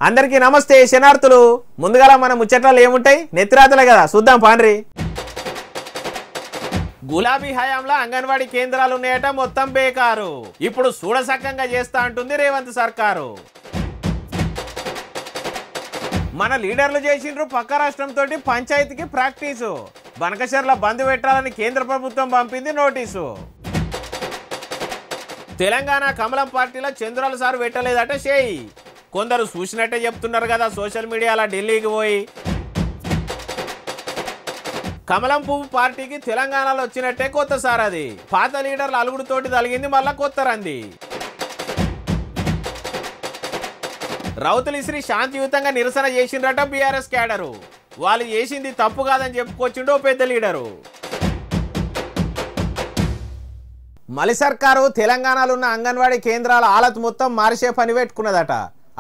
అందరికీ నమస్తే శనార్థులు. ముందుగా మన ముచ్చట్లు ఏముంటాయి నెత్తిరాతలే కదా, చూద్దాం పాండ్రి. గులాబీ హయాంలో అంగన్వాడీ కేంద్రాలు ఉన్నాయట, మొత్తం బేకారు. ఇప్పుడు చూడసక్కంగా చేస్తా అంటుంది రేవంత్ సర్కారు. మన లీడర్లు చేసిండ్రు పక్క రాష్ట్రంతో పంచాయతీకి ప్రాక్టీసు. బనకచర్ల బంద్ పెట్టాలని కేంద్ర ప్రభుత్వం పంపింది నోటీసు. తెలంగాణ కమలం పార్టీలో చంద్రాల సార్ పెట్టలేదట చేయి. కొందరు చూసినట్టే చెప్తున్నారు కదా సోషల్ మీడియాలో ఢిల్లీకి పోయి. కమలం పువ్వు పార్టీకి తెలంగాణలో వచ్చినట్టే కొత్త సార్ అది. పాత లీడర్ల అలుగుడుతోటి తలిగింది మళ్ళా కొత్త రంది. రౌతులు ఇసిరి శాంతియుతంగా నిరసన చేసిండ్రట బీఆర్ఎస్ క్యాడరు. వాళ్ళు చేసింది తప్పు కాదని చెప్పుకొచ్చిండో పెద్ద లీడరు. మలి సర్కారు తెలంగాణలో ఉన్న అంగన్వాడీ కేంద్రాల ఆలత్ మొత్తం మార్చే పని పెట్టుకున్నదట.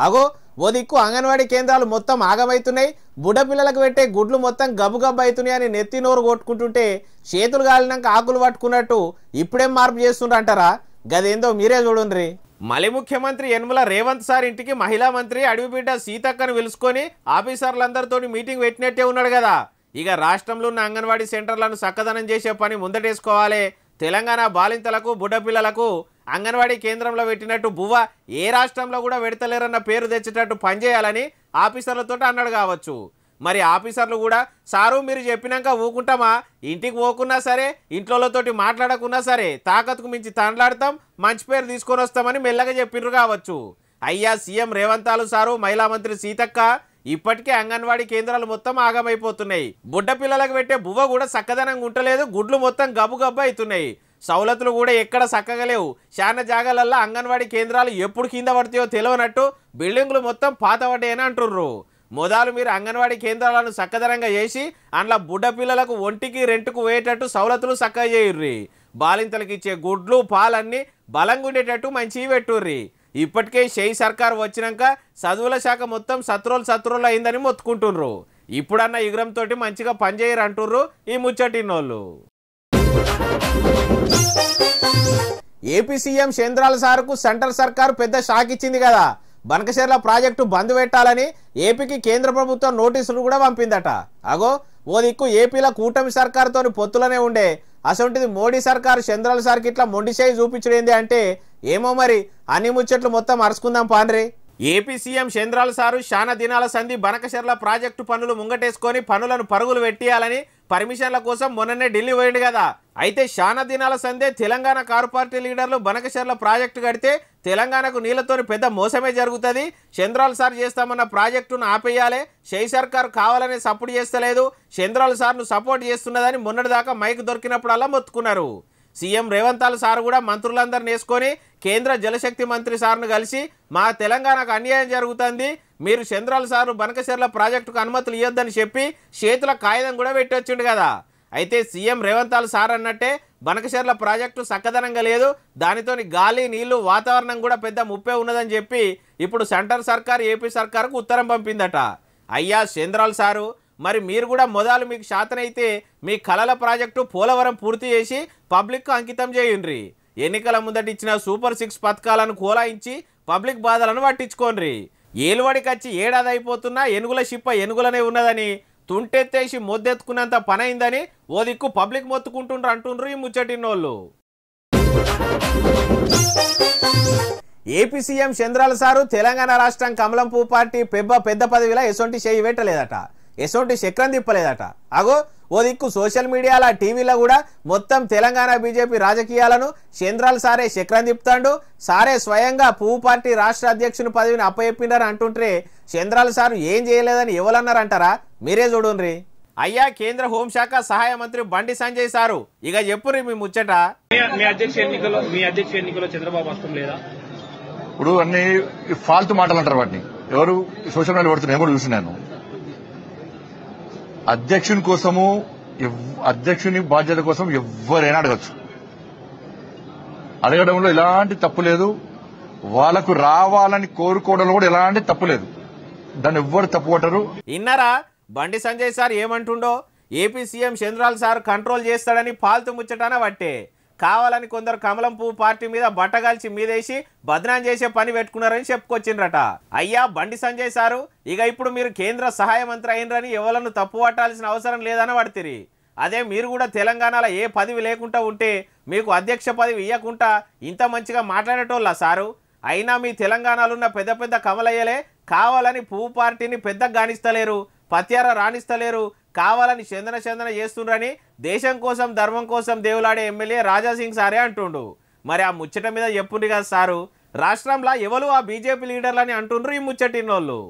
అగో ఓ దిక్కు అంగన్వాడీ కేంద్రాలు మొత్తం ఆగమవుతున్నాయి, బుడ్డపిల్లలకు పెట్టే గుడ్లు మొత్తం గబ్బు అవుతున్నాయి అని నెత్తి నోరు కొట్టుకుంటుంటే చేతులు గాలినాక ఆకులు పట్టుకున్నట్టు ఇప్పుడేం మార్పు చేస్తుండ్రంటారా? గదేందో మీరే చూడండి. మలి ముఖ్యమంత్రి యనమల రేవంత్ సార్ ఇంటికి మహిళా మంత్రి అడవిబిడ్డ సీతక్కను పిలుచుకొని ఆఫీసర్లందరితో మీటింగ్ పెట్టినట్టే ఉన్నాడు కదా. ఇక రాష్ట్రంలో ఉన్న అంగన్వాడీ సెంటర్లను చక్కదనం చేసే పని ముందటేసుకోవాలి. తెలంగాణ బాలింతలకు బుడ్డపిల్లలకు అంగన్వాడీ కేంద్రంలో పెట్టినట్టు బువ్వ ఏ రాష్ట్రంలో కూడా పెడతలేరన్న పేరు తెచ్చేటట్టు పనిచేయాలని ఆఫీసర్లతో అన్నాడు కావచ్చు. మరి ఆఫీసర్లు కూడా సారు మీరు చెప్పినాక ఊకుంటామా, ఇంటికి పోకున్నా సరే ఇంట్లోతోటి మాట్లాడకున్నా సరే తాకత్కు మించి తండ్లాడతాం, మంచి పేరు తీసుకొని వస్తామని మెల్లగా చెప్పిండ్రు కావచ్చు. అయ్యా సీఎం రేవంతాలు సారు, మహిళా మంత్రి సీతక్క ఇప్పటికే అంగన్వాడీ కేంద్రాలు మొత్తం ఆగమైపోతున్నాయి. బుడ్డ పిల్లలకు పెట్టే బువ్వ కూడా చక్కదనంగా ఉంటలేదు, గుడ్లు మొత్తం గబ్బు అవుతున్నాయి. సౌలతులు కూడా ఎక్కడ చక్కగా లేవు. చాలా జాగాలల్లో అంగన్వాడీ కేంద్రాలు ఎప్పుడు కింద పడతాయో తెలియనట్టు బిల్డింగులు మొత్తం పాత పడ్డాయని అంటుర్రు. మొదలు మీరు అంగన్వాడీ కేంద్రాలను చక్కదనంగా చేసి అందులో బుడ్డ పిల్లలకు ఒంటికి రెంటుకు పోయేటట్టు సౌలతులు చక్కగా చేయుర్రి. బాలింతలకు ఇచ్చే గుడ్లు పాలన్నీ బలంగా ఉండేటట్టు మంచివి పెట్టుర్రి. ఇప్పటికే షెయి సర్కారు వచ్చినాక చదువుల శాఖ మొత్తం సత్రోలు అయిందని మొత్తుకుంటుర్రు. ఇప్పుడన్నా ఇగురంతో మంచిగా పనిచేయరు అంటుర్రు ఈ ముచ్చటినోళ్ళు. ఏపీ సీఎం చంద్రాల సార్కు సెంట్రల్ సర్కారు పెద్ద షాక్ ఇచ్చింది కదా. బనకచర్ల ప్రాజెక్టు బంద్ పెట్టాలని ఏపీకి కేంద్ర ప్రభుత్వం నోటీసులు కూడా పంపిందట. అగో ఓ దిక్కు ఏపీలో కూటమి సర్కారుతో పొత్తులనే ఉండే, అసొంటిది మోడీ సర్కారు చంద్రాల సార్కి ఇట్లా మొండిచేయి చూపించడేంది అంటే ఏమో మరి. అన్ని ముచ్చట్లు మొత్తం అరుచుకుందాం పాండ్రి. ఏపీ సీఎం చంద్రాల సారు శానా దినాల సంధి బనకచర్ల ప్రాజెక్టు పనులు ముంగటేసుకొని పనులను పరుగులు పెట్టియాలని పర్మిషన్ల కోసం మొన్ననే ఢిల్లీ పోయిండు కదా. అయితే శానా దినాల సందే తెలంగాణ కారు పార్టీ లీడర్లు బనకచర్ల ప్రాజెక్టు కడితే తెలంగాణకు నీళ్లతోని పెద్ద మోసమే జరుగుతుంది, చంద్రాల సార్ చేస్తామన్న ప్రాజెక్టును ఆపేయాలి, షెయి సర్కారు కావాలనే సపోర్ట్ చేస్తలేదు, చంద్రాల సార్ను సపోర్ట్ చేస్తున్నదని మొన్నటిదాకా మైక్ దొరికినప్పుడల్లా మొత్తుకున్నారు. సీఎం రేవంతాలు సార్ కూడా మంత్రులందరిని వేసుకొని కేంద్ర జలశక్తి మంత్రి సార్ను కలిసి మా తెలంగాణకు అన్యాయం జరుగుతుంది, మీరు చంద్రాల సారు బనకచర్ల ప్రాజెక్టుకు అనుమతులు ఇవ్వద్దని చెప్పి చేతుల కాగితం కూడా పెట్టి వచ్చిండు కదా. అయితే సీఎం రేవంతాలు సార్ అన్నట్టే బనకచర్ల ప్రాజెక్టు చక్కదనంగా లేదు, దానితోని గాలి నీళ్లు వాతావరణం కూడా పెద్ద ముప్పే ఉన్నదని చెప్పి ఇప్పుడు సెంట్రల్ సర్కారు ఏపీ సర్కారుకు ఉత్తరం పంపిందట. అయ్యా చంద్రాల సారు, మరి మీరు కూడా మొదలు మీకు శాతనైతే మీ కలల ప్రాజెక్టు పోలవరం పూర్తి చేసి పబ్లిక్కు అంకితం చేయండి. ఎన్నికల ముందట ఇచ్చిన సూపర్ 6 పథకాలను కోలాయించి పబ్లిక్ బాధలను పట్టించుకోండి. ఏలువడికి వచ్చి ఏడాది అయిపోతున్నా ఎనుగుల షిప్ప ఎనుగులనే ఉన్నదని తుంటెత్తేసి మొద్దెత్తుకున్నంత పనైందని ఓ దిక్కు పబ్లిక్ మొత్తుకుంటుండ్రు అంటుండ్రు ఈ ముచ్చటినోళ్ళు. ఏపీ సీఎం చంద్రాల సారు తెలంగాణ రాష్ట్రం కమలం పువ్వు పార్టీ పెద్ద పదవిలో ఎసొంటి చేయి పెట్టలేదట, ఎసొంటి చక్రం తిప్పలేదట. అగో ఓ దిక్కు సోషల్ మీడియాలో టీవీలో కూడా మొత్తం తెలంగాణ బీజేపీ రాజకీయాలను చంద్రాల సారే చక్రం తిప్పుతాడు. సారే స్వయంగా పువ్వు పార్టీ రాష్ట్ర అధ్యక్షుని పదవిని అప్పచెప్పిండని అంటుంటే చంద్రాల సారు ఏం చేయలేదని ఎవరన్నారంటారా? మీరే చూడండి. అయ్యా కేంద్ర హోంశాఖ సహాయ మంత్రి బండి సంజయ్ సారు ఇక చెప్పుర్రి మీ ముచ్చట. మీ అధ్యక్ష ఎన్నికలో చంద్రబాబు వస్తాం లేదా? ఇప్పుడు అన్ని ఫాల్తు మాటలు అంటారు, వాటిని ఎవరు సోషల్ మీడియా పడుతున్నారు కూడా చూసినాను. అధ్యక్షుని కోసము అధ్యక్షుని బాధ్యత కోసం ఎవరైనా అడగచ్చు, అడగడంలో ఎలాంటి తప్పు లేదు, వాళ్ళకు రావాలని కోరుకోవడంలో కూడా ఎలాంటి తప్పు లేదు, దాన్ని ఎవ్వరు తప్పు పట్టరు. ఇన్నారా బండి సంజయ్ సార్ ఏమంటుండో? ఏపీ సీఎం చంద్రాల సార్ కంట్రోల్ చేస్తాడని పాల్తు ముచ్చటాన పట్టే కావాలని కొందరు కమలం పువ్వు పార్టీ మీద బట్టగాల్చి మీదేసి బదనాం చేసే పని పెట్టుకున్నారని చెప్పుకొచ్చిండ్రట. అయ్యా బండి సంజయ్ సారు, ఇక ఇప్పుడు మీరు కేంద్ర సహాయ మంత్రి అయినరని ఎవలను తప్పు పట్టాల్సిన అవసరం లేదని పడితిరి. అదే మీరు కూడా తెలంగాణలో ఏ పదవి లేకుండా ఉంటే మీకు అధ్యక్ష పదవి ఇవ్వకుండా ఇంత మంచిగా మాట్లాడేటోళ్ళ సారు. అయినా మీ తెలంగాణలో ఉన్న పెద్ద పెద్ద కమలయ్యలే కావాలని పువ్వు పార్టీని పెద్దగా గానిస్తలేరు, పత్యార రాణిస్తలేరు, కావాలని చందన చేస్తుండ్రని దేశం కోసం ధర్మం కోసం దేవులాడే ఎమ్మెల్యే రాజాసింగ్ సారే అంటుండు. మరి ఆ ముచ్చట మీద చెప్పుండ్రి కదా సారు. రాష్ట్రంలో ఎవరు ఆ బీజేపీ లీడర్లని అంటుండ్రు ఈ ముచ్చటినోళ్ళు.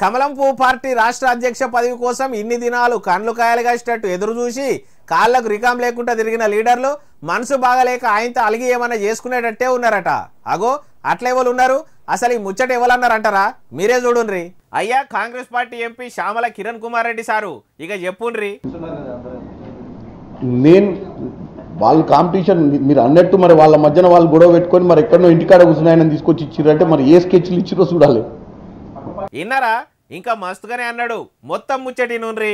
కమలం పువ్వు పార్టీ రాష్ట్ర అధ్యక్ష పదవి కోసం ఇన్ని దినాలు కండ్లు కాయలుగాసేటట్టు ఎదురు చూసి కాళ్లకు రికాం లేకుండా తిరిగిన లీడర్లు మనసు బాగలేక ఆయనతో అలిగి ఏమన్నా చేసుకునేటట్టే ఉన్నారట. అగో అట్లా ఎవరు ఉన్నారు, అసలు ఈ ముచ్చట ఎవరన్నారంటారా? మీరే చూడుండ్రి. అయ్యా Congress party MP Shyamala Kiran Kumar Reddy sir, ఇక చెప్పుండ్రి. నేను వాళ్ళ కాంపిటీషన్ మీరు అన్నట్టు మరి వాళ్ళ మధ్యన వాళ్ళు గొడవ పెట్టుకొని మరి ఎక్కడో ఇంటికాడ కూర్చున్నాయని తీసుకొచ్చి ఇచ్చిరంటే మరి ఏ స్కెచ్లు ఇచ్చిరో చూడాలి. విన్నారా? ఇంకా మస్తుగానే అన్నాడు. మొత్తం ముచ్చటి నూన్రి.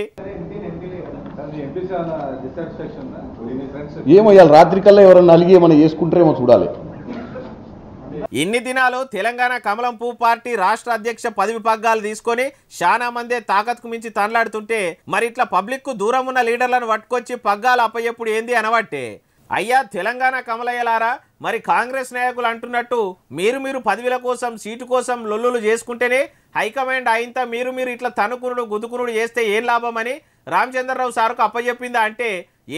ఏమో ఇవాళ రాత్రి కల్లా ఎవరన్నా అలిగి ఏమన్నా చేసుకుంటారేమో చూడాలి. ఇన్ని దినాలు తెలంగాణ కమలం పువ్వు పార్టీ రాష్ట్ర అధ్యక్ష పదవి పగ్గాలు తీసుకొని చాలా మందే తాకత్కు మించి తనలాడుతుంటే మరి ఇట్లా పబ్లిక్ కు దూరం ఉన్న లీడర్లను పట్టుకొచ్చి పగ్గాలు అప్పయ్యప్పుడు ఏంది అనబట్టే. అయ్యా తెలంగాణ కమలయ్యలారా, మరి కాంగ్రెస్ నాయకులు అంటున్నట్టు మీరు పదవిల కోసం సీటు కోసం లొల్లులు చేసుకుంటేనే హైకమాండ్ అయింత మీరు ఇట్లా తనుకునుడు గుద్దుకునుడు చేస్తే ఏం లాభం అని రామచంద్రరావు సార్కు అప్పచెప్పిందా అంటే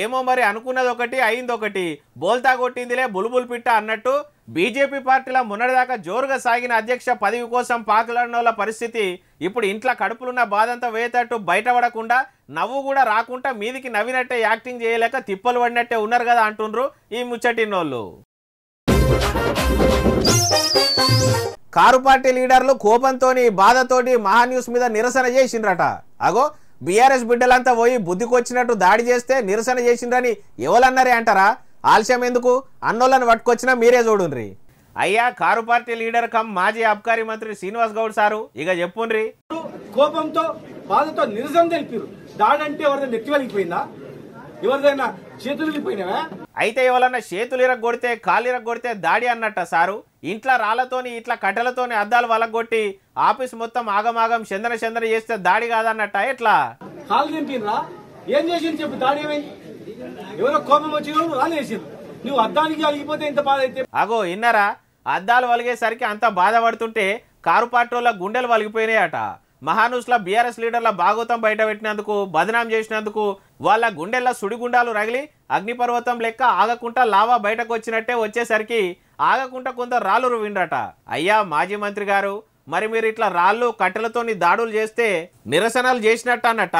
ఏమో మరి అనుకున్నది ఒకటి అయింది ఒకటి, బోల్తా కొట్టిందిలే బుల్బుల్ పిట్ట అన్నట్టు బీజేపీ పార్టీలో మొన్నటిదాకా జోరుగా సాగిన అధ్యక్ష పదవి కోసం పాకులాడినోళ్ళ పరిస్థితి ఇప్పుడు ఇంట్లో కడుపులున్న బాధంతా వేతట్టు బయటపడకుండా నవ్వు కూడా రాకుండా మీదికి నవ్వినట్టే యాక్టింగ్ చేయలేక తిప్పలు పడినట్టే ఉన్నారు కదా అంటుండ్రు ఈ ముచ్చటినోళ్ళు. కారు పార్టీ లీడర్లు కోపంతోని బాధతోటి మహాన్యూస్ మీద నిరసన చేసిండ్రట. అగో బీఆర్ఎస్ బిడ్డలంతా పోయి బుద్ధికొచ్చినట్టు దాడి చేస్తే నిరసన చేసిండ్రని ఎవరన్నారే అంటారా? ఆలస్యం ఎందుకు, అన్నోళ్ళని పట్టుకొచ్చినా మీరే చూడుండ్రి. అయ్యా కారు పార్టీ లీడర్ కమ్ మాజీ అబ్కారీ మంత్రి శ్రీనివాస్ గౌడ్ సారు, ఇక చెప్పుండ్రి. కోపంతో బాధతో నిరసన తెలిపారు. దాడి అంటే ఎవరిదైనా నెత్తి వలిగిపోయిందా, ఎవరిదైనా చేతులు వెళ్ళిపోయినావా? అయితే ఎవరన్నా చేతులు ఇరగొడితే కాళ్ళు ఇరగొడితే దాడి అన్నట్ట సారు. ఇంట్లో రాళ్లతోని ఇట్లా కట్టెలతోని అద్దాలు వలగొట్టి ఆఫీస్ మొత్తం ఆగమాగం చందన చేస్తే దాడి కాదన్నట్ట ఎట్లా? కాళ్ళు దింపినరా? ఏం చేసింది చెప్పు. దాడి ఏమైంది? ఎవరో కోపం వచ్చిన రాలేసింది. నువ్వు అద్దానికి అలిగిపోతే ఎంత బాధ అయితే. అగో ఇన్నారా? అద్దాలు వలిగేసరికి అంత బాధపడుతుంటే కారు పార్టీల గుండెలు వలిగిపోయినాయట. మహానూస్ల బీఆర్ఎస్ లీడర్ల భాగవతం బయట పెట్టినందుకు బదనాం చేసినందుకు వాళ్ళ గుండెల్లో సుడిగుండాలు రగిలి అగ్నిపర్వతం లెక్క ఆగకుండా లావా బయటకు వచ్చినట్టే వచ్చేసరికి ఆగకుండా కొందరు రాళ్ళు రువిండ్రట. అయ్యా మాజీ మంత్రి గారు, మరి మీరు ఇట్లా రాళ్ళు కట్టెలతోని దాడులు చేస్తే నిరసనలు చేసినట్టు అన్నట్ట.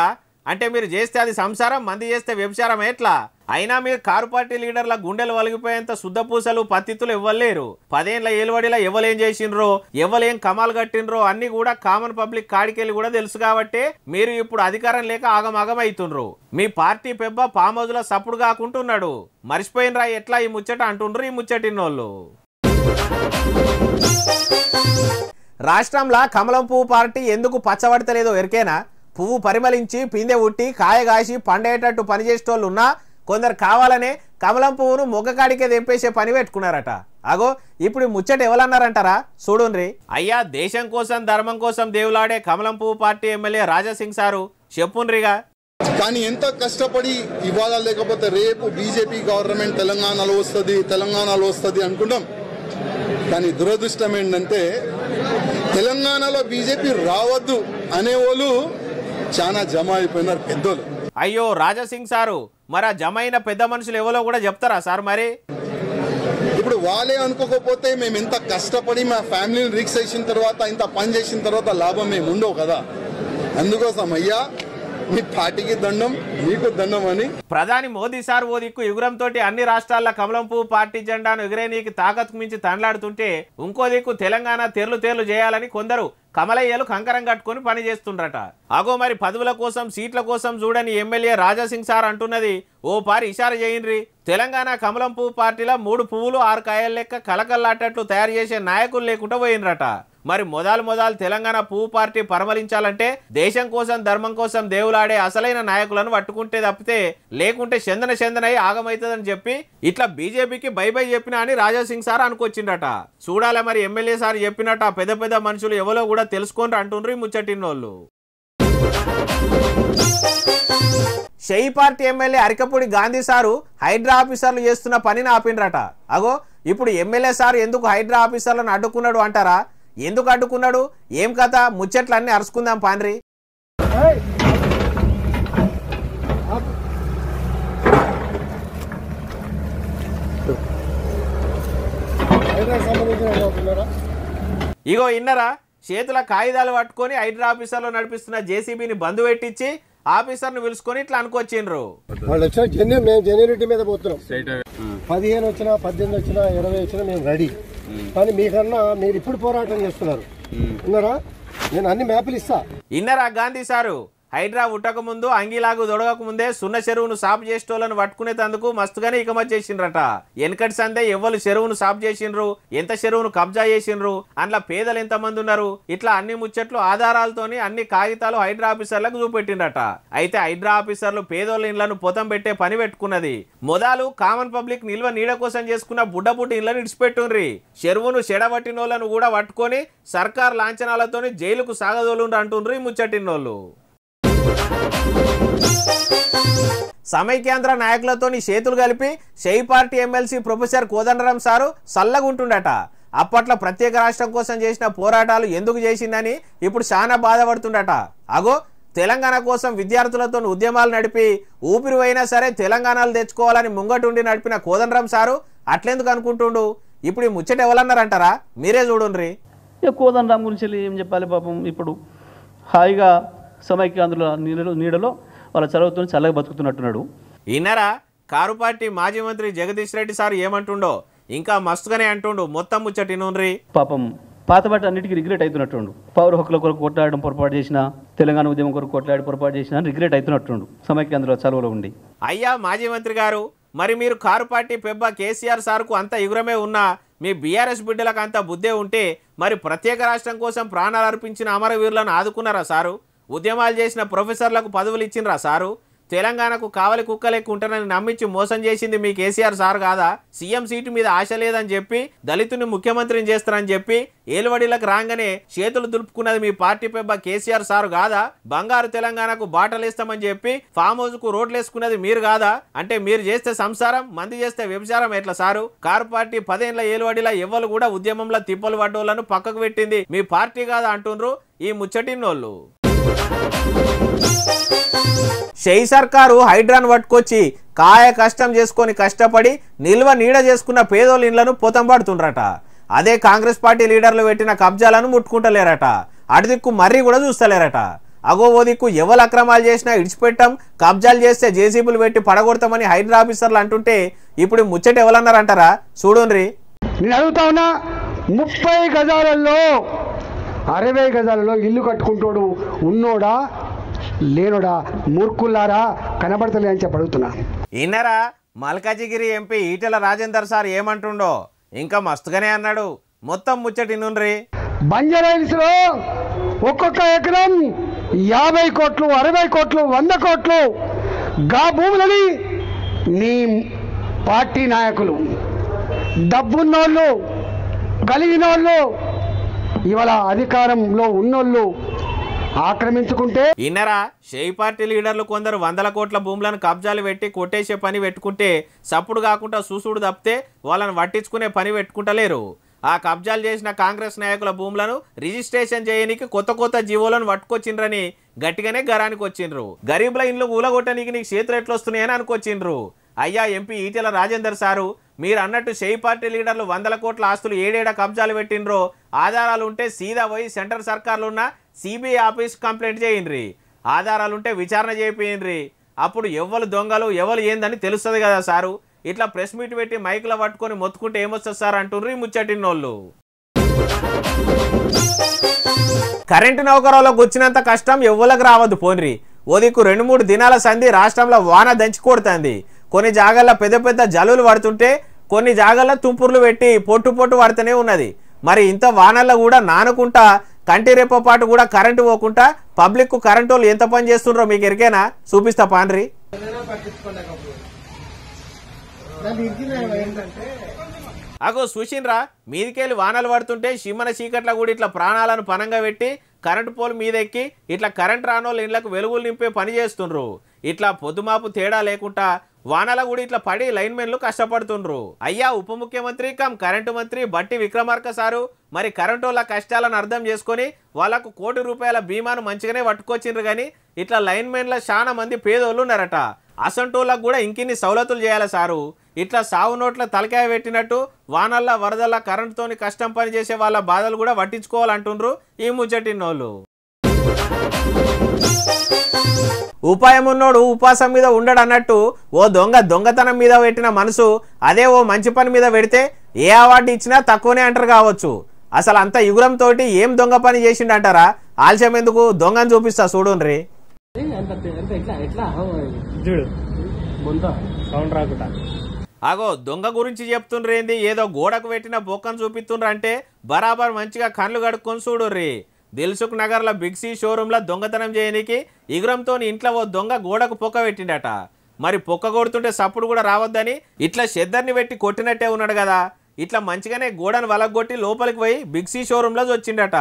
అంటే మీరు చేస్తే అది సంసారం, మంది చేస్తే వ్యభిచారం ఎట్లా? అయినా మీరు కారు పార్టీ లీడర్ల గుండెలు వలిగిపోయేంత శుద్ధపూసలు పత్తిత్తులు ఇవ్వలేరు. 10 ఏళ్ల ఏలువడిలా ఎవలేం చేసిండ్రో ఎవలేం కమాలు కట్టిండ్రో అన్ని కూడా కామన్ పబ్లిక్ కాడికెళ్ళి కూడా తెలుసు కాబట్టి మీరు ఇప్పుడు అధికారం లేక ఆగమాగం అవుతుండ్రు. మీ పార్టీ పెబ్బ పామోజుల సప్పుడు కాకుంటున్నాడు. మర్చిపోయినరా ఎట్లా ఈ ముచ్చట అంటుండ్రు ఈ ముచ్చటినోళ్ళు. రాష్ట్రంలో కమలం పువ్వు పార్టీ ఎందుకు పచ్చబడతలేదో ఎరికేనా? పువ్వు పరిమళించి పిందె ఉట్టి కాయగాసి పండేటట్టు పనిచేసేటోళ్ళు ఉన్నా కొందరు కావాలనే కమలం పువ్వును మొగ్గకాడికే తెంపేసే పని పెట్టుకున్నారట. అగో ఇప్పుడు ముచ్చట ఎవరన్నారంటారా? చూడుండ్రి. అయ్యా దేశం కోసం ధర్మం కోసం దేవులాడే కమలం పువ్వు పార్టీ ఎమ్మెల్యే రాజాసింగ్ సారు చెప్పుండ్రిగా. కానీ ఎంత కష్టపడి ఇవాళ లేకపోతే రేపు బీజేపీ గవర్నమెంట్ తెలంగాణలో వస్తుంది అనుకుంటాం. కానీ దురదృష్టం ఏంటంటే తెలంగాణలో బీజేపీ రావద్దు అనేవాళ్ళు చాలా జమ అయిపోయినారు పెద్దోళ్ళు. అయ్యో రాజాసింగ్ సారు, మరి ఆ జమ అయిన పెద్ద మనుషులు ఎవరో కూడా చెప్తారా సార్? మరి ఇప్పుడు వాళ్ళే అనుకోకపోతే మేము ఎంత కష్టపడి మా ఫ్యామిలీని రిక్స్ చేసిన తర్వాత ఇంత పని చేసిన తర్వాత లాభం మేము ఉండవు కదా. అందుకోసం అయ్యా మీ పార్టీకి దండం, మీకు దండం అని ప్రధాని మోదీ సార్ ఓ దిక్కు యుగురంతో అన్ని రాష్ట్రాల కమలం పువ్వు పార్టీ జెండాను ఎగిరేనీకి తాకత్కు మించి తండ్లాడుతుంటే ఇంకో దిక్కు తెలంగాణ తేర్లు చేయాలని కొందరు కమలయ్యలు కంకరం కట్టుకుని పని చేస్తుండ్రట. అగో మరి పదవుల కోసం సీట్ల కోసం చూడని ఎమ్మెల్యే రాజాసింగ్ సార్ అంటున్నది ఓ పారి ఇషారా చేయండ్రి. తెలంగాణ కమలం పువ్వు పార్టీలో 3 పువ్వులు 6 కాయల లెక్క కలకల్లాటట్లు తయారు చేసే నాయకులు లేకుండా పోయినరట. మరి మొదలు తెలంగాణ పువ్వు పార్టీ పరమలించాలంటే దేశం కోసం ధర్మం కోసం దేవులాడే అసలైన నాయకులను పట్టుకుంటే తప్పితే లేకుంటే చందనై ఆగమైతుందని చెప్పి ఇట్లా బీజేపీకి బై బై చెప్పినా అని రాజాసింగ్ సార్ అనుకొచ్చిండట. చూడాలి మరి ఎమ్మెల్యే సార్ చెప్పినట్ట పెద్ద మనుషులు ఎవరో కూడా తెలుసుకొని అంటుండ్రు ఈ ముచ్చటిన్నోళ్ళు. షెయి party MLA Arikapudi Gandhi sir HYDRA ఆఫీసర్లు చేస్తున్న పనిని ఆపిండ్రట. అగో ఇప్పుడు ఎమ్మెల్యే సార్ ఎందుకు హైడ్రా ఆఫీసర్లను అడ్డుకున్నాడు అంటారా? ఎందుకు అడ్డుకున్నాడు, ఏం కథ, ముచ్చట్లన్నీ అరుచుకుందాం పాండ్రి. ఇగో ఇన్నరా, చేతుల కాగితాలు పట్టుకొని హైడ్రా ఆఫీసర్లు నడిపిస్తున్న జేసీబీని బంద్ పెట్టించి ఆఫీసర్ను పిలుచుకొని ఇట్లా అనుకొచ్చిండ్రు. వాళ్ళు వచ్చిన మేము జెన్యూనిటీ మీద పోతున్నాం. 15 వచ్చినా 18 వచ్చినా 20 వచ్చినా మేము రెడీ. కానీ మీకన్నా మీరు ఇప్పుడు పోరాటం చేస్తున్నారు. విన్నారా? నేను అన్ని మ్యాప్లు ఇస్తా. ఇన్నరా గాంధీ సారు హైడ్రా ఉట్టక ముందు అంగిలాగు దొడగక ముందే సున్న చెరువును సాపు చేసేటోళ్లను పట్టుకునేందుకు మస్తుగానే ఇకమత్ చేసిండ్రట. వెనకటి సందే ఎవ్వరు చెరువును సాపు చేసిండ్రు, ఎంత చెరువును కబ్జా చేసిండ్రు, అందులో పేదలు ఎంతమంది ఉన్నారు, ఇట్లా అన్ని ముచ్చట్లు ఆధారాలతోని అన్ని కాగితాలు హైడ్రా ఆఫీసర్లకు చూపెట్టిండ్రట. అయితే హైడ్రా ఆఫీసర్లు పేదోళ్ళ ఇండ్లను పొతం పెట్టే పని పెట్టుకున్నది. మొదలు కామన్ పబ్లిక్ నిల్వ నీడ కోసం చేసుకున్న బుడ్డబుడ్డి ఇండ్లను ఇడిచిపెట్టుండ్రి. చెరువును చెడబట్టినోళ్లను కూడా పట్టుకొని సర్కార్ లాంఛనాలతోని జైలుకు సాగదోలుండ్రు అంటుండ్రు ఈ ముచ్చటిన్నోళ్ళు. సమైక్యాంధ్ర నాయకులతోని చేతులు కలిపి షెయి party MLC professor Kodandaram sir సల్లగుంటుండట. అప్పట్లో ప్రత్యేక రాష్ట్రం కోసం చేసిన పోరాటాలు ఎందుకు చేసిందని ఇప్పుడు చాలా బాధపడుతుండట. అగో తెలంగాణ కోసం విద్యార్థులతో ఉద్యమాలు నడిపి ఊపిరి అయినా సరే తెలంగాణలు తెచ్చుకోవాలని ముంగటుండి నడిపిన కోదండరాం సారు అట్లెందుకు అనుకుంటుండు? ఇప్పుడు ఈ ముచ్చట ఎవరన్నారంటారా? మీరే చూడుండ్రి. కోదండరాం గురించి ఏం చెప్పాలి పాపం. ఇప్పుడు హాయిగా సమైక్యాంధ్రుల నీడలో వాళ్ళ చదువుతో చల్లగా బతుకుతున్నట్టున్నాడు. ఈయనరా కారు పార్టీ మాజీ మంత్రి జగదీష్ రెడ్డి సార్ ఏమంటుండో ఇంకా మస్తుగానే అంటుండు. మొత్తం ముచ్చటినూన్రి. పాపం పాతబట్ట అన్నిటికీ రిగ్రెట్ అవుతున్నట్టుండు. పౌర హక్కుల కొరకు కొట్లాడడం పొరపాటు చేసిన, తెలంగాణ ఉద్యమం కొరకు కొట్లాడి పొరపాటు చేసిన రిగ్రెట్ అవుతున్నట్టుండు సమైక్యాంధ్రుల చదువులో ఉండి. అయ్యా మాజీ మంత్రి గారు, మరి మీరు కారు పార్టీ పెబ్బ కేసీఆర్ సార్కు అంత ఎగురమే ఉన్నా మీ బీఆర్ఎస్ బిడ్డలకు అంత బుద్ధే ఉంటే మరి ప్రత్యేక రాష్ట్రం కోసం ప్రాణాలు అర్పించిన అమరవీరులను ఆదుకున్నారా సారు? ఉద్యమాలు చేసిన ప్రొఫెసర్లకు పదవులు ఇచ్చిండ్రా సారు? తెలంగాణకు కావలి కుక్కలెక్కు ఉంటానని నమ్మించి మోసం చేసింది మీ కేసీఆర్ సార్ కాదా? సీఎం సీటు మీద ఆశ లేదని చెప్పి దళితుని ముఖ్యమంత్రిని చేస్తారని చెప్పి ఏలువడిలకు రాగానే చేతులు దులుపుకున్నది మీ పార్టీ పెబ్బ కేసీఆర్ సార్ కాదా? బంగారు తెలంగాణకు బాటలేస్తామని చెప్పి ఫామ్ హౌస్ కు రోడ్లు వేసుకున్నది మీరు కాదా? అంటే మీరు చేస్తే సంసారం, మంది చేస్తే వ్యభిచారం ఎట్లా సారు? కారు పార్టీ 10 ఏళ్ల ఏలువడిలా ఎవ్వరు కూడా ఉద్యమంలో తిప్పలు పడ్డోళ్లను పక్కకు పెట్టింది మీ పార్టీ కాదా అంటుండ్రు ఈ ముచ్చటిన్నోళ్ళు. షెయి సర్కారు హైడ్రాను పట్టుకొచ్చి కాయ కష్టం చేసుకొని కష్టపడి నిల్వ నీడ చేసుకున్న పేదోళ్ళ ఇండ్లను పొతం పడుతుండ్రట. అదే కాంగ్రెస్ పార్టీ లీడర్లు పెట్టిన కబ్జాలను ముట్టుకుంటలేరట. అడిదిక్కు మర్రి కూడా చూస్తలేరట. అగో ఓ దిక్కు ఎవరు అక్రమాలు చేసినా ఇడిచిపెట్టాం, కబ్జాలు చేస్తే జేసీబీలు పెట్టి పడగొడతామని హైడ్రా ఆఫీసర్లు అంటుంటే ఇప్పుడు ముచ్చట ఎవరన్నారంటారా? చూడుండ్రి. నేను అడుగుతా ఉన్నా, 30 గజాలలో 60 గజాలలో ఇల్లు కట్టుకుంటాడు ఉన్నోడా లేనోడా? మూర్ఖుల్లారా, కనబడతలే అని చెప్పి అడుగుతున్నా. ఈయనరా మల్కాజిగిరి ఎంపీ ఈటెల రాజేందర్ సార్ ఏమంటుండో ఇంకా మస్తుగానే అన్నాడు. మొత్తం ముచ్చటినుండ్రి. బంజారాహిల్స్ లో ఒక్కొక్క ఎకరం 50 కోట్లు, 60 కోట్లు, 100 కోట్లు గా భూములని నీ పార్టీ నాయకులు, డబ్బున్నోళ్ళు, కలిగినోళ్ళు, ఇవాళ అధికారంలో ఉన్నోళ్ళు ఆక్రమించుకుంటే ఈయనరా షెయి పార్టీ లీడర్లు కొందరు 100 కోట్ల భూములను కబ్జాలు పెట్టి కొట్టేసే పని పెట్టుకుంటే సప్పుడు కాకుండా చూసుడు తప్పితే వాళ్ళని పట్టించుకునే పని పెట్టుకుంటలేరు. ఆ కబ్జాలు చేసిన కాంగ్రెస్ నాయకుల భూములను రిజిస్ట్రేషన్ చేయడానికి కొత్త జీవోలను పట్టుకొచ్చిండ్రని గట్టిగానే గరానికి వచ్చిండ్రు. గరీబుల ఇండ్లు ఊలగొట్టడానికి నీకు చేతులు ఎట్లొస్తున్నాయని అనుకొచ్చిండ్రు. అయ్యా ఎంపీ ఈటెల రాజేందర్ సారు, మీరు అన్నట్టు షెయి పార్టీ లీడర్లు 100 కోట్ల ఆస్తులు ఏడేడా కబ్జాలు పెట్టిండ్రో ఆధారాలు ఉంటే సీదా పోయి సెంట్రల్ సర్కార్లు ఉన్న సిబిఐ ఆఫీస్ కంప్లైంట్ చేయండి. ఆధారాలుంటే విచారణ చేయండి. అప్పుడు ఎవరు దొంగలు ఎవరు ఏందని తెలుస్తుంది కదా సారు. ఇట్లా ప్రెస్ మీట్ పెట్టి మైకులో పట్టుకొని మొత్తుకుంటే ఏమొస్తుంది సార్ అంటుండ్రు ఈ ముచ్చటిన్నోళ్ళు. కరెంటు నౌకరాలకు వచ్చినంత కష్టం ఎవ్వలకు రావద్దు పోన్రి. ఓదికు 2-3 దినాల సంధి రాష్ట్రంలో వాన దంచి కొడుతుంది. కొన్ని జాగాల్లో పెద్ద జల్లులు పడుతుంటే కొన్ని జాగాల్లో తుంపుర్లు పెట్టి పొట్టు పడుతూనే ఉన్నది. మరి ఇంత వానల్లో కూడా నానుకుంటా కంటి రెప్పపాటు కూడా కరెంటు పోకుండా పబ్లిక్ కు కరెంటు వాళ్ళు ఎంత పని చేస్తుండ్రో మీకు ఎరికేనా? చూపిస్తా పాండ్రి. అగో చూసిండ్రా, మీదికెళ్ళి వానలు పడుతుంటే సిమ్మన చీకట్ల కూడా ఇట్లా ప్రాణాలను పనంగా పెట్టి కరెంటు పోల్ మీద ఎక్కి ఇట్లా కరెంట్ రానోళ్ళు ఇళ్లకు వెలుగులు నింపే పని చేస్తుండ్రు. ఇట్లా పొద్దుమాపు తేడా లేకుండా వానల కూడా ఇట్లా పడి లైన్మెన్లు కష్టపడుతుండ్రు. అయ్యా ఉప ముఖ్యమంత్రి కమ్ కరెంటు మంత్రి బట్టి విక్రమార్క సారు మరి కరెంటోళ్ళ కష్టాలను అర్థం చేసుకొని వాళ్లకు ₹1 కోటి బీమాను మంచిగానే పట్టుకొచ్చిండ్రు. కానీ ఇట్లా లైన్మెన్ల చాలా మంది పేదోళ్ళు ఉన్నారట. అసంటోళ్ళకు కూడా ఇంకిన్ని సౌలతులు చేయాలి సారు. ఇట్లా సావు నోట్ల తలకాయ పెట్టినట్టు వానల్లా వరదల్లా కరెంటుతోని కష్టం పని చేసే వాళ్ళ బాధలు కూడా పట్టించుకోవాలంటుండ్రు ఈ ముచ్చటిన్నోళ్ళు. ఉపాయం ఉన్నోడు ఉపాసం మీద ఉండడు అన్నట్టు ఓ దొంగతనం మీద పెట్టిన మనసు అదే ఓ మంచి పని మీద పెడితే ఏ అవార్డు ఇచ్చినా తక్కువనే అంటారు కావచ్చు. అసలు అంత యుగురంతో ఏం దొంగ పని చేసిండు అంటారా? ఆలస్యం ఎందుకు, దొంగని చూపిస్తా చూడుండ్రి. అగో దొంగ గురించి చెప్తుండ్రేంది, ఏదో గోడకు పెట్టిన బొక్కను చూపిస్తుండ్రు అంటే బరాబర్ మంచిగా కళ్ళు కడుక్కొని చూడుర్రి. దిల్సుఖ్ నగర్ల బిగ్ సి షోరూంలో దొంగతనం చేయడానికి ఇగురంతో ఇంట్లో ఓ దొంగ గోడకు పొక్క పెట్టిండట. మరి పొక్క కొడుతుంటే సప్పుడు కూడా రావద్దని ఇట్లా షెద్దర్ని పెట్టి కొట్టినట్టే ఉన్నాడు కదా. ఇట్లా మంచిగానే గోడను వలగొట్టి లోపలికి పోయి బిగ్ సి షోరూంలో వచ్చిండట.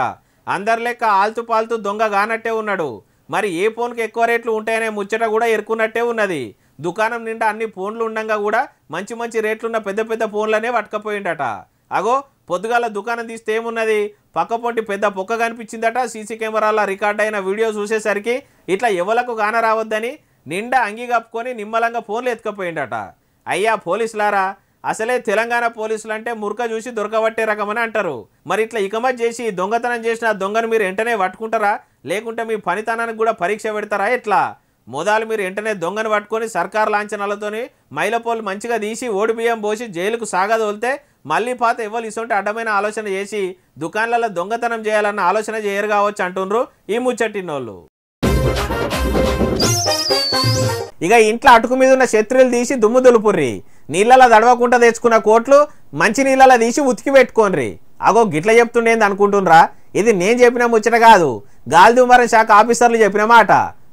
అందరి లెక్క ఆల్తు పాల్తు దొంగ కానట్టే ఉన్నాడు. మరి ఏ ఫోన్కి ఎక్కువ రేట్లు ఉంటాయనే ముచ్చట కూడా ఎరుకున్నట్టే ఉన్నది. దుకాణం నిండా అన్ని ఫోన్లు ఉండగా కూడా మంచి మంచి రేట్లున్న పెద్ద పెద్ద ఫోన్లనే పట్టుకపోయిండట. అగో పొద్దుగాల దుకాణం తీస్తే ఏమున్నది, పక్క పొంటి పెద్ద పొక్క కనిపించిందట. సీసీ కెమెరాల రికార్డ్ అయిన వీడియో చూసేసరికి ఇట్లా ఎవలకు గాన రావద్దని నిండా అంగి కప్పుకొని నిమ్మలంగా ఫోన్లు ఎత్తుకపోయిండట. అయ్యా పోలీసులారా, అసలే తెలంగాణ పోలీసులు అంటే మురక చూసి దొరకబట్టే రకమని అంటారు. మరి ఇట్లా ఇకమత్ చేసి దొంగతనం చేసిన దొంగను మీరు వెంటనే పట్టుకుంటారా, లేకుంటే మీ పనితనానికి కూడా పరీక్ష పెడతారా? ఎట్లా మొదలు మీరు వెంటనే దొంగను పట్టుకొని సర్కారు లాంఛనాలతోని మైలపోలు మంచిగా తీసి ఓడి బియ్యం పోసి జైలుకు సాగదోలితే మళ్ళీ పాత ఎవరు ఇసొంటి అడ్డమైన ఆలోచన చేసి దుకాణాలలో దొంగతనం చేయాలన్న ఆలోచన చేయరు కావచ్చు అంటుండ్రు ఈ ముచ్చటినోళ్ళు. ఇక ఇంట్లో అటుకు మీద ఉన్న శత్రువులు తీసి దుమ్ము దులుపుర్రి. నీళ్ళలో దడవకుండా తెచ్చుకున్న కోట్లు మంచి నీళ్ళలో తీసి ఉతికి పెట్టుకోన్రి. అగో గిట్ల చెప్తుండేంది అనుకుంటుండ్రా? ఇది నేను చెప్పిన ముచ్చట కాదు, గాలి దుమారం శాఖ ఆఫీసర్లు చెప్పిన మాట.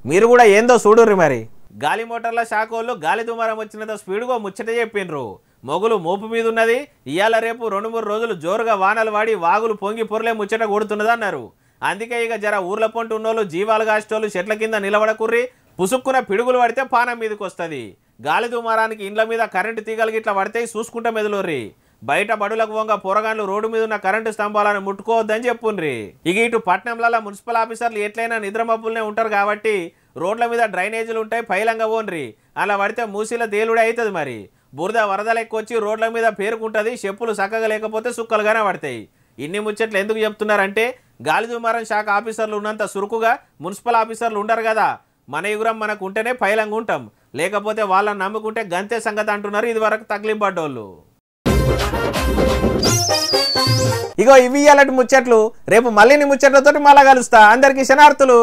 మీరు కూడా ఏందో చూడుర్రి. మరి గాలి మోటార్ల శాఖ వాళ్ళు గాలి దుమారం వచ్చినంత స్పీడ్గా ముచ్చట చెప్పిండ్రు. మొగులు మోపు మీద ఉన్నది, ఇవాళ రేపు 2-3 రోజులు జోరుగా వానలు వాడి వాగులు పొంగి పొరలే ముచ్చట కొడుతున్నది అన్నారు. అందుకే ఇక జర ఊర్ల పొంటి ఉన్నోళ్ళు జీవాలు కాసేటోళ్ళు చెట్ల కింద నిలబడకుర్రి. పుసుక్కున పిడుగులు పడితే పానం మీదకి వస్తుంది. గాలి దుమారానికి ఇండ్ల మీద కరెంటు తీగలకి ఇట్లా పడితే చూసుకుంటా మెదలుర్రి. బయట బడులకు వంగ పొరగాండ్లు రోడ్డు మీద ఉన్న కరెంటు స్తంభాలను ముట్టుకోవద్దని చెప్పుండ్రి. ఇక ఇటు పట్నంలలో మున్సిపల్ ఆఫీసర్లు ఎట్లయినా నిద్రమప్పులనే ఉంటారు కాబట్టి రోడ్ల మీద డ్రైనేజీలు ఉంటాయి, పైలంగా పోన్రి. అలా పడితే మూసీల తేలుడే అవుతుంది. మరి బురద వరదలు ఎక్కువచ్చి రోడ్ల మీద పేరుకుంటుంది, చెప్పులు చక్కగా లేకపోతే సుక్కలుగానే పడతాయి. ఇన్ని ముచ్చట్లు ఎందుకు చెప్తున్నారంటే గాలి దుమారం శాఖ ఆఫీసర్లు ఉన్నంత సురుకుగా మున్సిపల్ ఆఫీసర్లు ఉండరు కదా. మన యుగురం మనకు ఉంటేనే పైలంగా ఉంటాం, లేకపోతే వాళ్ళని నమ్ముకుంటే గంతే సంగతి అంటున్నారు ఇది వరకు తగిలింపడ్డోళ్ళు. ఇగో ఇవి అలాంటి ముచ్చట్లు. రేపు మళ్ళీ ముచ్చట్లతో మళ్ళా కలుస్తా. అందరికీ శనార్థులు.